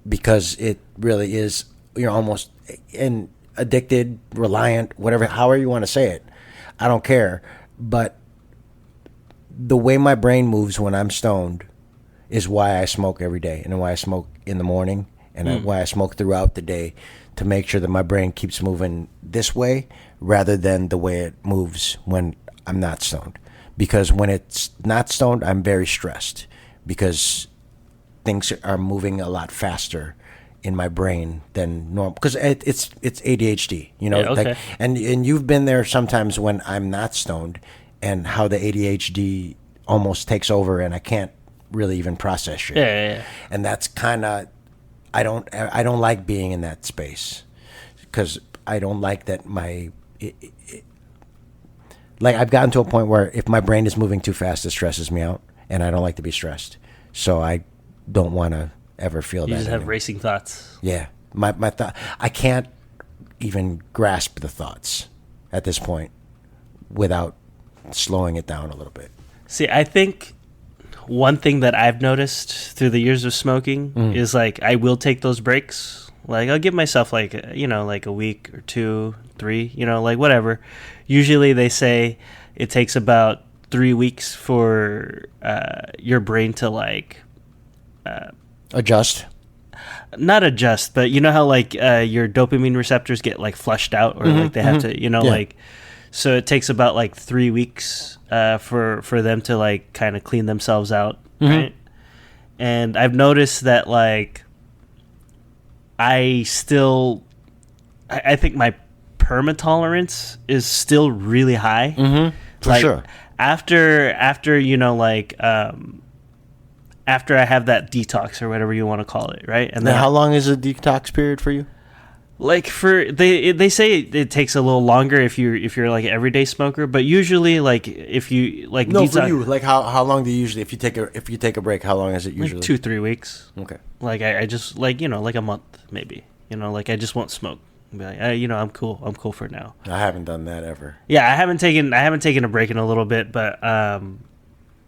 because it really is, you're almost addicted, reliant, whatever, however you want to say it. I don't care, but the way my brain moves when I'm stoned is why I smoke every day, and why I smoke in the morning, and why I smoke throughout the day, to make sure that my brain keeps moving this way rather than the way it moves when I'm not stoned. Because when it's not stoned, I'm very stressed because things are moving a lot faster in my brain than normal. Because it's ADHD, okay. And you've been there sometimes when I'm not stoned, and how the ADHD almost takes over, and I can't really even process shit. Yeah. And that's kind of, I don't like being in that space, because I don't like that like I've gotten to a point where if my brain is moving too fast, it stresses me out, and I don't like to be stressed. So I don't want to ever feel that. You just have anymore. racing thoughts. Yeah, my thought. I can't even grasp the thoughts at this point without slowing it down a little bit. See, I think one thing that I've noticed through the years of smoking is like I will take those breaks. Like I'll give myself like like a week or 2, 3, like whatever. Usually they say it takes about 3 weeks for your brain to like Adjust. not adjust, but you know how like your dopamine receptors get like flushed out, or like they have to, like, so it takes about like 3 weeks for them to like kind of clean themselves out, right? And I've noticed that like I think my permatolerance is still really high. For like, sure. After after I have that detox or whatever you want to call it, right? And Now, then how long is a detox period for you? like they say it takes a little longer if you're like an everyday smoker, but usually like if you like No, detox, for you. Like how long do you usually, if you take a break, how long is it usually? like 2-3 weeks. Okay. Like I just like like a month maybe. Like I just won't smoke. Be like, I'm cool for now. I haven't done that ever. Yeah, I haven't taken a break in a little bit, but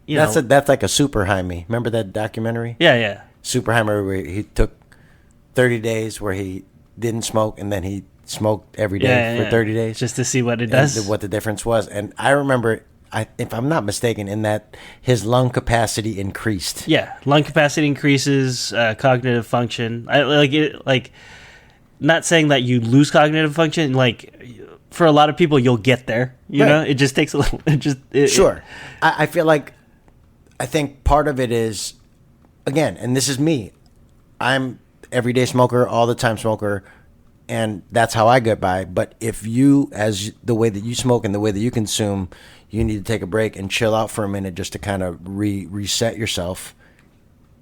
That's like a Super Jaime. Remember that documentary? yeah. Super Jaime, where he took 30 days where he didn't smoke, and then he smoked every day for 30 days just to see what it and does. what the difference was. And I remember, if I'm not mistaken, in that his lung capacity increased. Yeah, lung capacity increases, cognitive function. I like it. Like, not saying that you lose cognitive function. Like, for a lot of people, you'll get there. You know, it just takes a little. Sure. I feel like, I think part of it is, again, and this is me. I'm everyday smoker, all the time smoker, and that's how I get by. But if you, as the way that you smoke and the way that you consume, you need to take a break and chill out for a minute just to kind of reset yourself.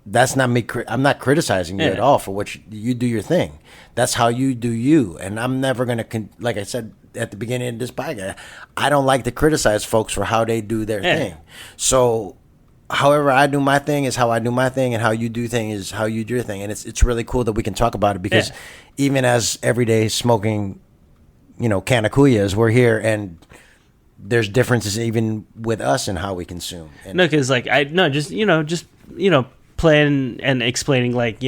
That's not me. I'm not criticizing you at all for what you do your thing. That's how you do you. And I'm never going to, like I said at the beginning of this podcast, I don't like to criticize folks for how they do their thing. So however I do my thing is how I do my thing, and how you do thing is how you do your thing. And it's really cool that we can talk about it, because even as everyday smoking, Canna Kuyas, we're here, and there's differences even with us in how we consume. And No, because like playing and explaining like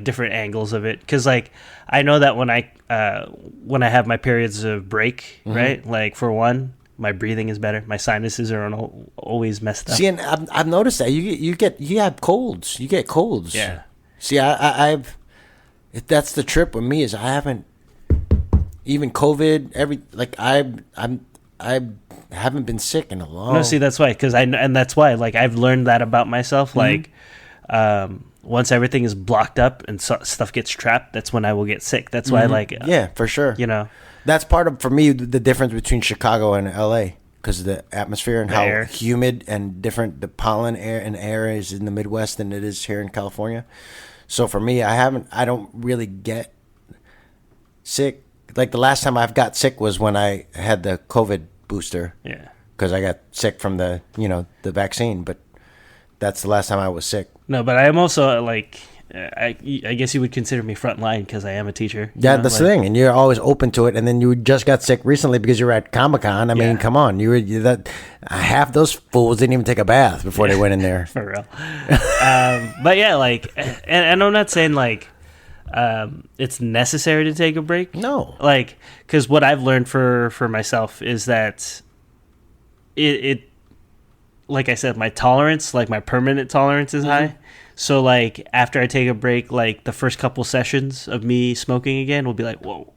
different angles of it, because like I know that when I have my periods of break, right, like for one, my breathing is better, my sinuses are always messed up. See, and I've noticed that you have colds. You get colds. Yeah. See, I've that's the trip with me, is I haven't even COVID. I haven't been sick in a long. No, see, that's why, and that's why like I've learned that about myself. Like, once everything is blocked up and stuff gets trapped, that's when I will get sick. That's why, like, yeah, for sure. That's part of, for me, the difference between Chicago and LA, because of the atmosphere and how air. humid and different the pollen air is in the Midwest than it is here in California. So for me, I don't really get sick. Like the last time I've got sick was when I had the COVID booster. Yeah. Because I got sick from the the vaccine, but that's the last time I was sick. No, but I am also like, I guess you would consider me frontline because I am a teacher. Yeah, that's the thing, and you're always open to it. And then you just got sick recently because you were at Comic-Con. I mean, come on, you that half those fools didn't even take a bath before they went in there. For real. But yeah, like, and I'm not saying like it's necessary to take a break. No, like, because what I've learned for myself is that it like I said, my tolerance, like my permanent tolerance is high. So like after I take a break, like the first couple sessions of me smoking again will be like, whoa,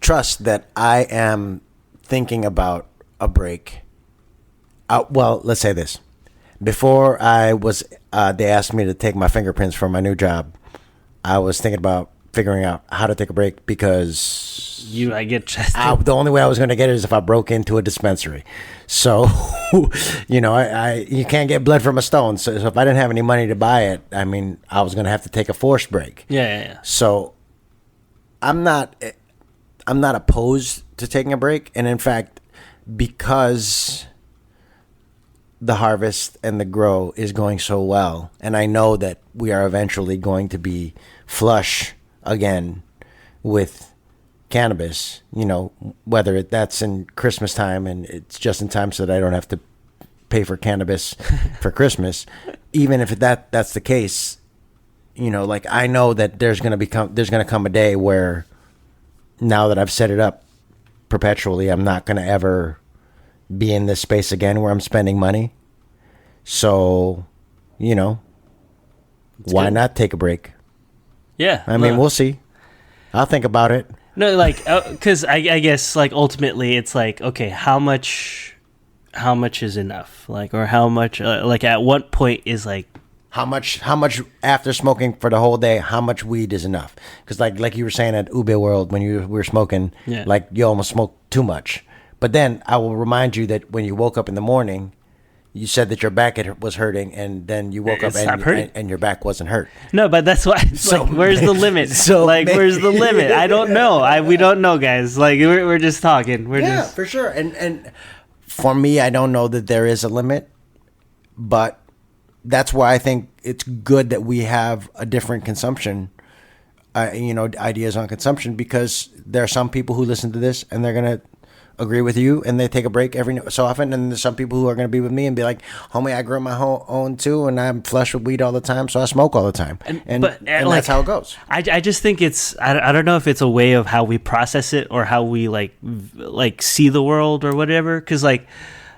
Trust that I am thinking about a break. Well, let's say this. Before I was, they asked me to take my fingerprints for my new job. I was thinking about figuring out how to take a break, because I get chested. The only way I was going to get it is if I broke into a dispensary. So, you can't get blood from a stone. So if I didn't have any money to buy it, I mean, I was going to have to take a forced break. Yeah. So I'm not opposed to taking a break. And in fact, because the harvest and the grow is going so well, and I know that we are eventually going to be flush again with cannabis, whether that's in Christmas time and it's just in time so that I don't have to pay for cannabis for Christmas, even if that's the case, like I know that there's going to come a day where now that I've set it up perpetually, I'm not going to ever be in this space again where I'm spending money. So, why good. not take a break? Yeah. I mean, we'll see. I'll think about it. No, like, because I guess, like, ultimately, it's like, okay, how much is enough? Like, or how much, like, at what point is, like... How much after smoking for the whole day, how much weed is enough? Because, like you were saying at Ube World, when we were smoking, like, you almost smoked too much. But then I will remind you that when you woke up in the morning, you said that your back was hurting, and then you woke up and your back wasn't hurt. No, but that's why. So like, where's the limit? Where's the limit? I don't know. We don't know, guys. Like we're just talking. For sure. And for me, I don't know that there is a limit, but that's why I think it's good that we have a different consumption. Ideas on consumption, because there are some people who listen to this and they're gonna agree with you, and they take a break every so often, and there's some people who are going to be with me and be like, homie, I grow my own too, and I'm flush with weed all the time, so I smoke all the time, and like, that's how it goes. I just think it's I don't know if it's a way of how we process it or how we like see the world or whatever, because like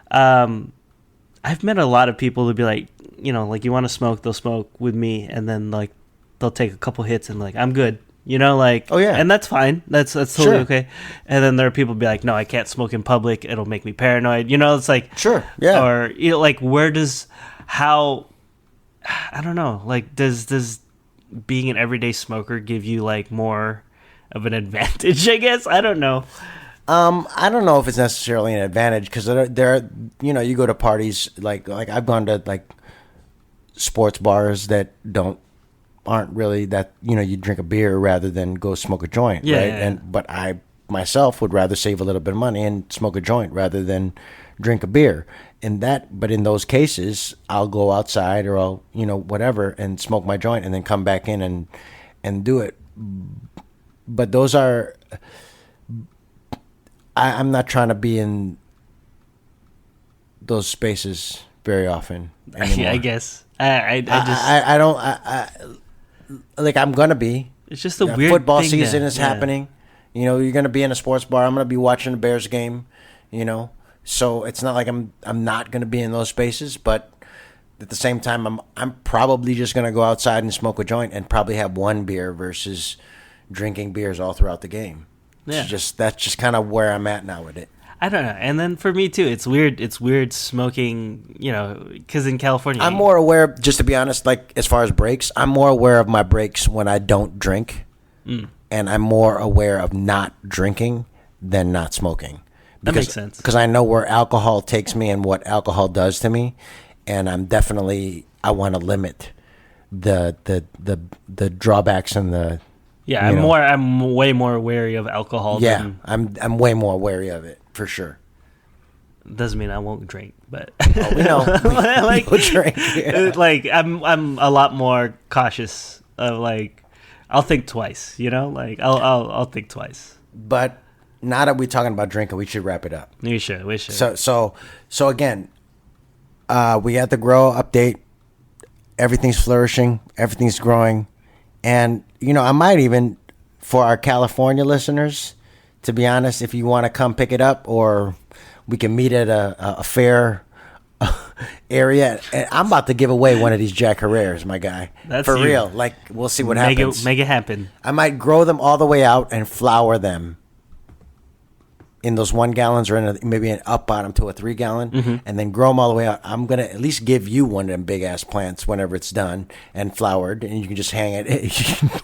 I've met a lot of people who be like, like, you want to smoke, they'll smoke with me, and then like they'll take a couple hits and like, I'm good. Like, oh yeah, and that's fine. That's totally okay. And then there are people be like, no, I can't smoke in public. It'll make me paranoid. It's like, sure, yeah. Or like, I don't know. Like, does being an everyday smoker give you like more of an advantage? I guess I don't know. I don't know if it's necessarily an advantage, because there, you go to parties like I've gone to like sports bars that aren't really that, you drink a beer rather than go smoke a joint, right? Yeah. But I myself would rather save a little bit of money and smoke a joint rather than drink a beer. But in those cases, I'll go outside or I'll, whatever, and smoke my joint and then come back in and do it. But those are, I'm not trying to be in those spaces very often anymore. Yeah, I guess. I just I don't like, I'm gonna be. It's just a weird football thing season is happening. You're gonna be in a sports bar. I'm gonna be watching the Bears game. So it's not like I'm not gonna be in those spaces. But at the same time, I'm probably just gonna go outside and smoke a joint and probably have one beer versus drinking beers all throughout the game. Yeah. That's just kind of where I'm at now with it. I don't know. And then for me too, it's weird. It's weird smoking, because in California, I'm more aware, just to be honest, like as far as breaks, I'm more aware of my breaks when I don't drink, and I'm more aware of not drinking than not smoking. That makes sense. Because I know where alcohol takes me and what alcohol does to me, and I want to limit the drawbacks and the. Yeah, I'm way more wary of alcohol. Yeah, I'm way more wary of it. For sure. Doesn't mean I won't drink, but we know. We'll drink. Yeah. Like I'm a lot more cautious of like, I'll think twice. Like I'll think twice. But now that we're talking about drinking, we should wrap it up. We should. So again, we had the grow update. Everything's flourishing. Everything's growing, and I might even, for our California listeners, to be honest, if you want to come pick it up, or we can meet at a fair area. And I'm about to give away one of these Jack Herreras, my guy. That's for you. real. Like, we'll see what happens. Make it happen. I might grow them all the way out and flower them in those 1 gallons, or maybe an up bottom to a 3 gallon, and then grow them all the way out. I'm going to at least give you one of them big ass plants whenever it's done and flowered, and you can just hang it.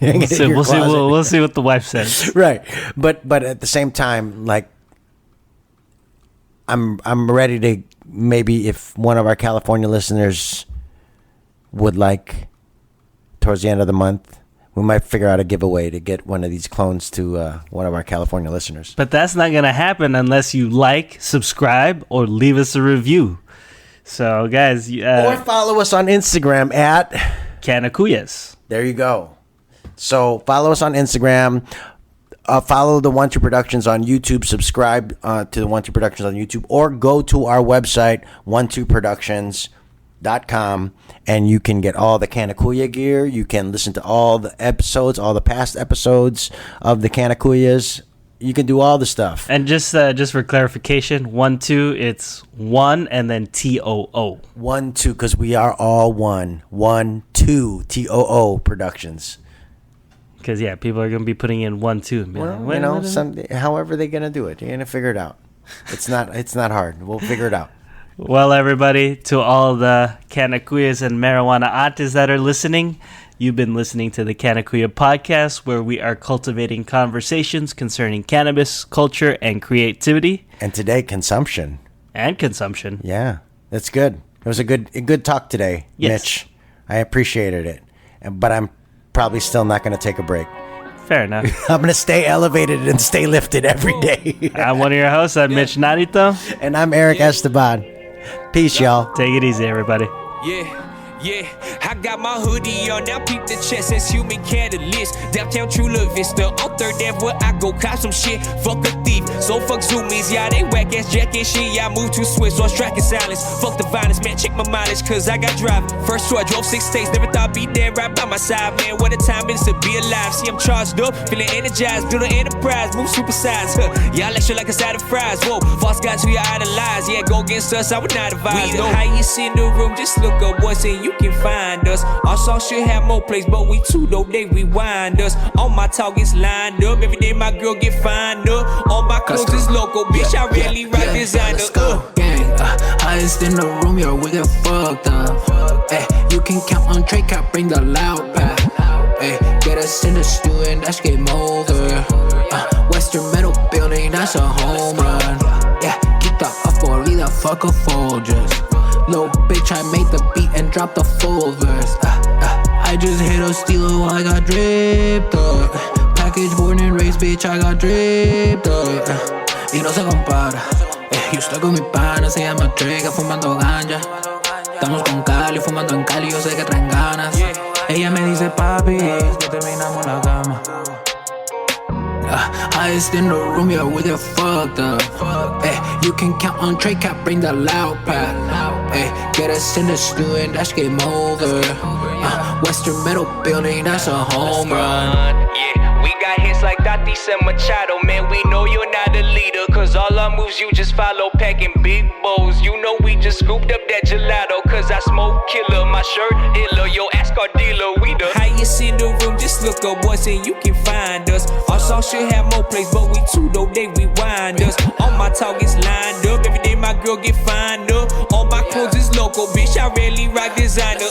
We'll see what the wife says. Right. But at the same time, like, I'm ready to, maybe if one of our California listeners would like, towards the end of the month, we might figure out a giveaway to get one of these clones to one of our California listeners. But that's not going to happen unless you like, subscribe, or leave us a review. So, guys... or follow us on Instagram at... Canna Kuyas. There you go. So, follow us on Instagram. follow the 1-2 Productions on YouTube. Subscribe to the 1-2 Productions on YouTube, or go to our website 12productions.com, and you can get all the Canna Kuya gear. You can listen to all the episodes, all the past episodes of the Canna Kuyas. You can do all the stuff. And just for clarification, 1-2, it's 1 and then TOO. 1-2, because we are all one. 1-2 TOO Productions. Because people are gonna be putting in 1-2. And be Well, like, however they're gonna do it, you're gonna figure it out. It's not hard. We'll figure it out. Well, everybody, to all the Canna Kuyas and marijuana artists that are listening, you've been listening to the Canna Kuya podcast, where we are cultivating conversations concerning cannabis, culture, and creativity. And today, consumption. And consumption. Yeah, that's good. It was a good talk today, Yes. Mitch. I appreciated it. But I'm probably still not going to take a break. Fair enough. I'm going to stay elevated and stay lifted every day. I'm one of your hosts. I'm Mitch Narito. And I'm Eric Esteban. Peace, y'all. Take it easy, everybody. Yeah, I got my hoodie on, now peep the chest as human catalyst. Downtown Chula Vista, on 3rd Ave where I go cop some shit. Fuck a thief, so fuck zoomies, yeah, they whack ass jacking shit. Yeah, I move too swift, so I'm striking silence. Fuck the violence, man, check my mileage, cause I got driving. First tour, I drove 6 states, never thought I'd be there right by my side, man. What a time it is to be alive. See, I'm charged up, feeling energized, build an enterprise, move supersize. Y'all let shit like a side of fries. Whoa, false guys who you idolize, yeah, go against us, I would not advise. We the highest in the room, just look up once and you can find us. Our song should have more plays, but we too though, they rewind us. All my talk is lined up, every day my girl get fined up. All my clothes is local, bitch, I really rock designer. Gang, highest in the room, yo, we get fucked up. Ay, you can count on Trey Cap, bring the loud pack. Ay, get us in the stew and that's game over. Western Metal Building, that's a home run. Yeah, keep the up or leave the fuck a Folgers. Little bitch, I made the beat and dropped the full verse. I just hit a steelo, I got dripped up. Package born and raised, bitch, I got dripped up. Y no se compara. Yo estoy con mi pana, se llama Trigger, fumando ganja. Estamos con Cali, fumando en Cali, yo sé que traen ganas. Ella me dice, papi, que terminamos la cama. Highest in the room, yeah, we get fucked up. Ay, you can count on Trey Cap, bring the loud pack. Ay, get us in the stew and that's game over. Western Metal Building, that's a home run. Yeah, we got hits like Dati and Machado, man, we know you're not a leader. Cause all our moves you just follow, packing big bowls. You know we just scooped up that gelato, cause I smoke killer. My shirt iller, yo, ask our dealer, we the highest in the room, just look up once and you can find us. Our song should have more plays, but we too though, they rewind us. All my talk is lined up, every day my girl get fined up. All my clothes is local, bitch, I rarely rock designer,